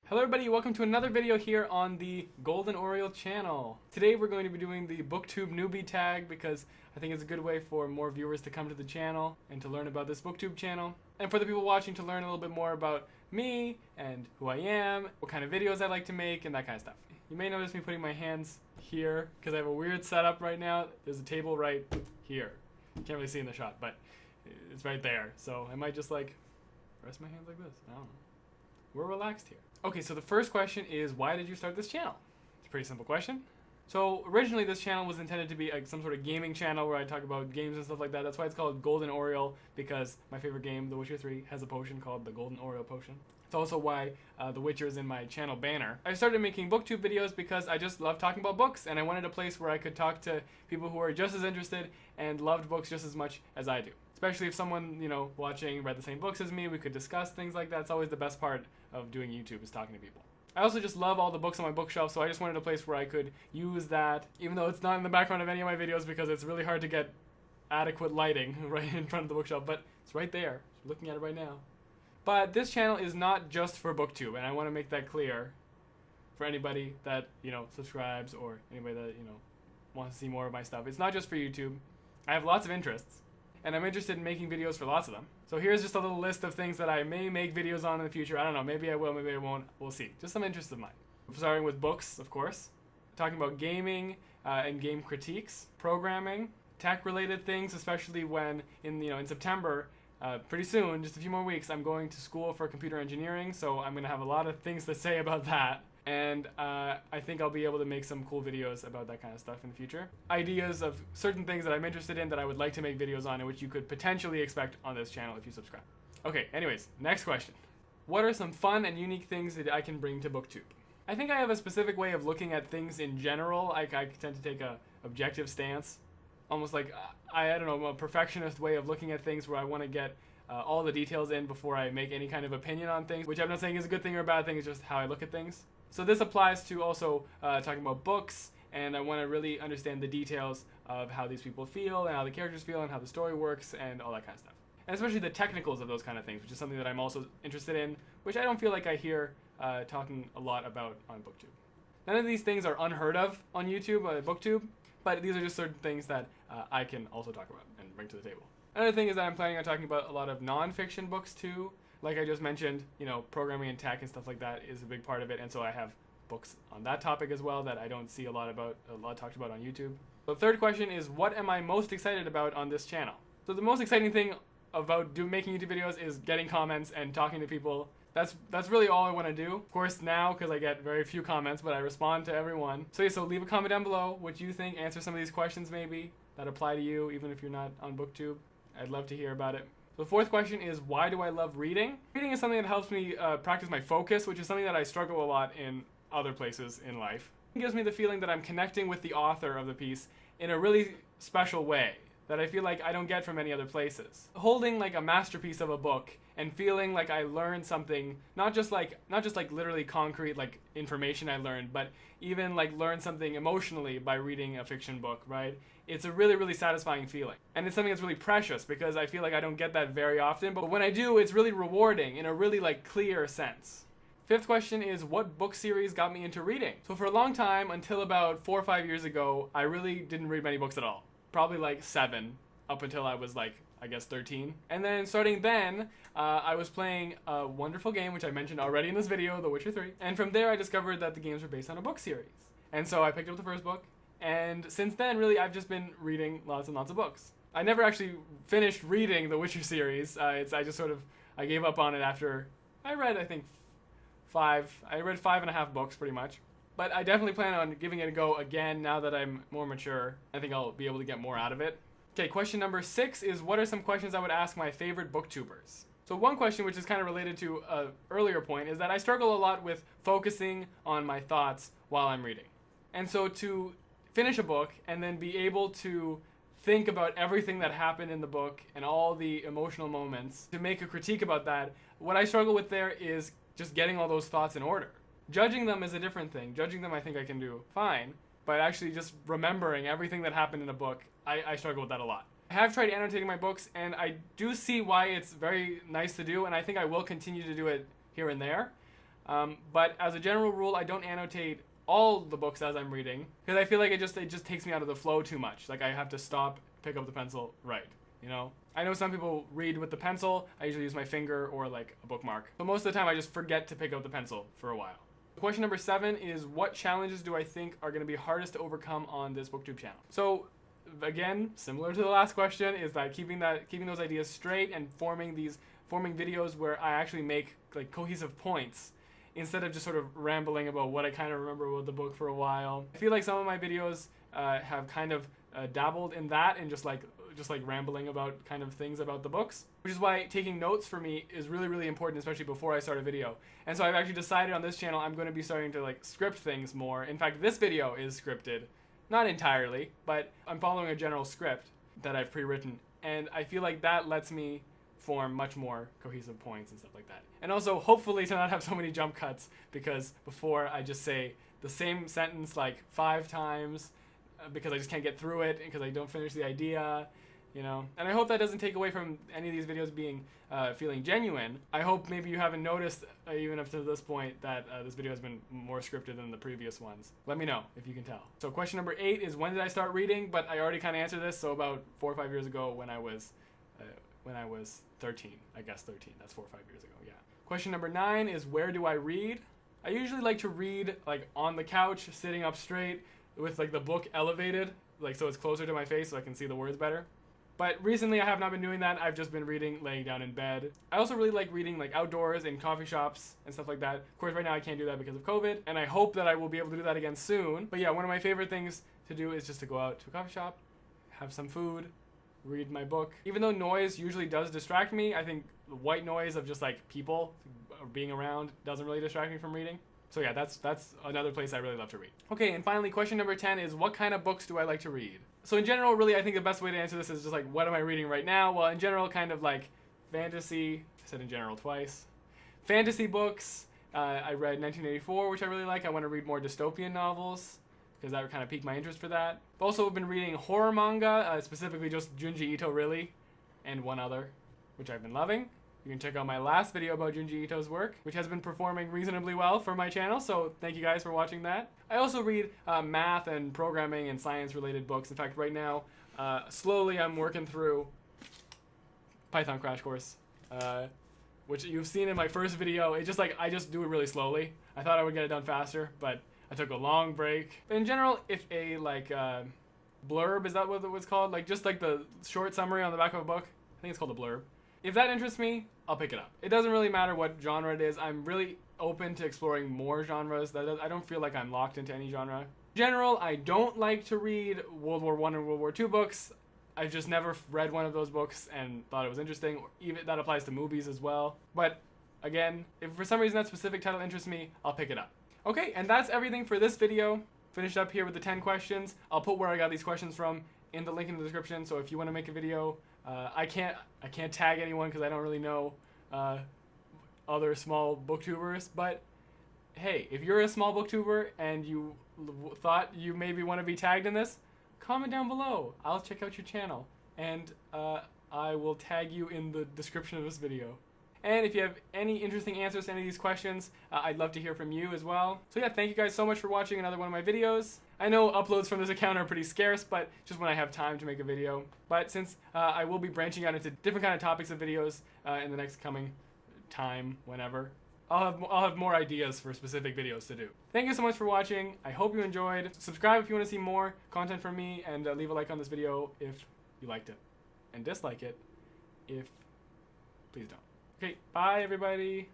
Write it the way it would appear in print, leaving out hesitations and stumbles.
Hello everybody, welcome to another video here on the Golden Oriole channel. Today we're going to be doing the BookTube Newbie TAG because I think it's a good way for more viewers to come to the channel and to learn about this BookTube channel. And for the people watching to learn a little bit more about me and who I am, what kind of videos I like to make, and that kind of stuff. You may notice me putting my hands here because I have a weird setup right now. There's a table right here. You can't really see in the shot, but it's right there. So I might just like rest my hands like this. I don't know. We're relaxed here. Okay, so the first question is, why did you start this channel? It's a pretty simple question. So originally this channel was intended to be like some sort of gaming channel where I talk about games and stuff like that. That's why it's called Golden Oriole, because my favorite game, The Witcher 3, has a potion called the Golden Oriole potion. It's also why The Witcher is in my channel banner. I started making BookTube videos because I just love talking about books, and I wanted a place where I could talk to people who are just as interested and loved books just as much as I do. Especially if someone, watching read the same books as me, we could discuss things like that. It's always the best part of doing YouTube, is talking to people. I also just love all the books on my bookshelf, so I just wanted a place where I could use that, even though it's not in the background of any of my videos because it's really hard to get adequate lighting right in front of the bookshelf, but it's right there. You're looking at it right now. But this channel is not just for BookTube, and I want to make that clear for anybody that, subscribes, or anybody that, wants to see more of my stuff. It's not just for YouTube. I have lots of interests, and I'm interested in making videos for lots of them. So here's just a little list of things that I may make videos on in the future. I don't know, maybe I will, maybe I won't. We'll see. Just some interests of mine. Starting with books, of course. Talking about gaming and game critiques, programming, tech-related things, especially when in September, pretty soon, just a few more weeks, I'm going to school for computer engineering, so I'm going to have a lot of things to say about that. And I think I'll be able to make some cool videos about that kind of stuff in the future. Ideas of certain things that I'm interested in that I would like to make videos on, and which you could potentially expect on this channel if you subscribe. Okay, anyways, next question. What are some fun and unique things that I can bring to BookTube? I think I have a specific way of looking at things in general. I tend to take a objective stance. Almost like, a perfectionist way of looking at things where I want to get all the details in before I make any kind of opinion on things, which I'm not saying is a good thing or a bad thing, it's just how I look at things. So this applies to also talking about books, and I want to really understand the details of how these people feel, and how the characters feel, and how the story works, and all that kind of stuff. And especially the technicals of those kind of things, which is something that I'm also interested in, which I don't feel like I hear talking a lot about on BookTube. None of these things are unheard of on YouTube, BookTube, but these are just certain things that I can also talk about and bring to the table. Another thing is that I'm planning on talking about a lot of non-fiction books too. Like I just mentioned, programming and tech and stuff like that is a big part of it, and so I have books on that topic as well that I don't see a lot talked about on YouTube. The third question is, what am I most excited about on this channel? So the most exciting thing about making YouTube videos is getting comments and talking to people. That's really all I want to do. Of course now, because I get very few comments, but I respond to everyone. So leave a comment down below what you think, answer some of these questions maybe that apply to you, even if you're not on BookTube. I'd love to hear about it. The fourth question is, why do I love reading? Reading is something that helps me practice my focus, which is something that I struggle a lot in other places in life. It gives me the feeling that I'm connecting with the author of the piece in a really special way that I feel like I don't get from any other places. Holding like a masterpiece of a book and feeling like I learned something, not just like literally concrete like information I learned, but even like learn something emotionally by reading a fiction book, right? It's a really, really satisfying feeling. And it's something that's really precious because I feel like I don't get that very often, but when I do, it's really rewarding in a really like clear sense. Fifth question is, what book series got me into reading? So for a long time, until about 4 or 5 years ago, I really didn't read many books at all. Probably like 7 up until I was like, I guess 13. And then starting then, I was playing a wonderful game, which I mentioned already in this video, The Witcher 3. And from there, I discovered that the games were based on a book series. And so I picked up the first book. And since then, really, I've just been reading lots and lots of books. I never actually finished reading the Witcher series. I gave up on it after I read, I think, 5. I read 5.5 books pretty much. But I definitely plan on giving it a go again now that I'm more mature. I think I'll be able to get more out of it. Okay, question number 6 is, what are some questions I would ask my favorite booktubers? So one question, which is kind of related to an earlier point, is that I struggle a lot with focusing on my thoughts while I'm reading. And so to finish a book and then be able to think about everything that happened in the book and all the emotional moments, to make a critique about that, what I struggle with there is just getting all those thoughts in order. Judging them is a different thing. Judging them I think I can do fine, but actually just remembering everything that happened in a book, I struggle with that a lot. I have tried annotating my books, and I do see why it's very nice to do, and I think I will continue to do it here and there. But as a general rule, I don't annotate all the books as I'm reading because I feel like it just takes me out of the flow too much. Like I have to stop, pick up the pencil, write. You know, I know some people read with the pencil. I usually use my finger or like a bookmark. But most of the time, I just forget to pick up the pencil for a while. Question number 7 is, what challenges do I think are going to be hardest to overcome on this BookTube channel? So again, similar to the last question, is that keeping those ideas straight and forming videos where I actually make like cohesive points instead of just sort of rambling about what I kind of remember about the book for a while. I feel like some of my videos have kind of dabbled in that and just like rambling about kind of things about the books, which is why taking notes for me is really, really important, especially before I start a video. And so I've actually decided on this channel I'm going to be starting to like script things more. In fact, this video is scripted. Not entirely, but I'm following a general script that I've pre-written, and I feel like that lets me form much more cohesive points and stuff like that. And also, hopefully, to not have so many jump cuts, because before I just say the same sentence like 5 times because I just can't get through it because I don't finish the idea, you know. And I hope that doesn't take away from any of these videos being feeling genuine. I hope maybe you haven't noticed, even up to this point, that this video has been more scripted than the previous ones. Let me know if you can tell. So question number 8 is, when did I start reading? But I already kind of answered this, so about 4 or 5 years ago when I was 13. I guess 13. That's 4 or 5 years ago, yeah. Question number 9 is, where do I read? I usually like to read like on the couch, sitting up straight, with like the book elevated, like so it's closer to my face so I can see the words better. But recently I have not been doing that. I've just been reading laying down in bed. I also really like reading like outdoors in coffee shops and stuff like that. Of course, right now I can't do that because of COVID, and I hope that I will be able to do that again soon. But yeah, one of my favorite things to do is just to go out to a coffee shop, have some food, read my book. Even though noise usually does distract me, I think the white noise of just like people being around doesn't really distract me from reading. So yeah, that's another place I really love to read. Okay, and finally, question number 10 is, what kind of books do I like to read? So in general, really, I think the best way to answer this is just like, what am I reading right now? Well, in general, kind of like fantasy. I said in general twice. Fantasy books. I read 1984, which I really like. I want to read more dystopian novels because that would kind of pique my interest for that. I've also been reading horror manga, specifically just Junji Ito, really, and one other, which I've been loving. You can check out my last video about Junji Ito's work, which has been performing reasonably well for my channel, so thank you guys for watching that. I also read math and programming and science-related books. In fact, right now, slowly I'm working through Python Crash Course, which you've seen in my first video. It's just like, I just do it really slowly. I thought I would get it done faster, but I took a long break. But in general, if a blurb, is that what it was called? Like just like the short summary on the back of a book? I think it's called a blurb. If that interests me, I'll pick it up. It doesn't really matter what genre it is. I'm really open to exploring more genres. I don't feel like I'm locked into any genre. In general, I don't like to read World War I and World War II books. I've just never read one of those books and thought it was interesting. Even that applies to movies as well. But again, if for some reason that specific title interests me, I'll pick it up. Okay, and that's everything for this video. Finished up here with the 10 questions. I'll put where I got these questions from in the link in the description. So if you want to make a video, I can't tag anyone because I don't really know other small booktubers. But hey, if you're a small booktuber and you thought you maybe want to be tagged in this, comment down below. I'll check out your channel and I will tag you in the description of this video. And if you have any interesting answers to any of these questions, I'd love to hear from you as well. So yeah, thank you guys so much for watching another one of my videos. I know uploads from this account are pretty scarce, but just when I have time to make a video. But since I will be branching out into different kind of topics of videos in the next coming time, whenever, I'll have more ideas for specific videos to do. Thank you so much for watching. I hope you enjoyed. Subscribe if you want to see more content from me, and leave a like on this video if you liked it. And dislike it if please don't. Okay, bye everybody.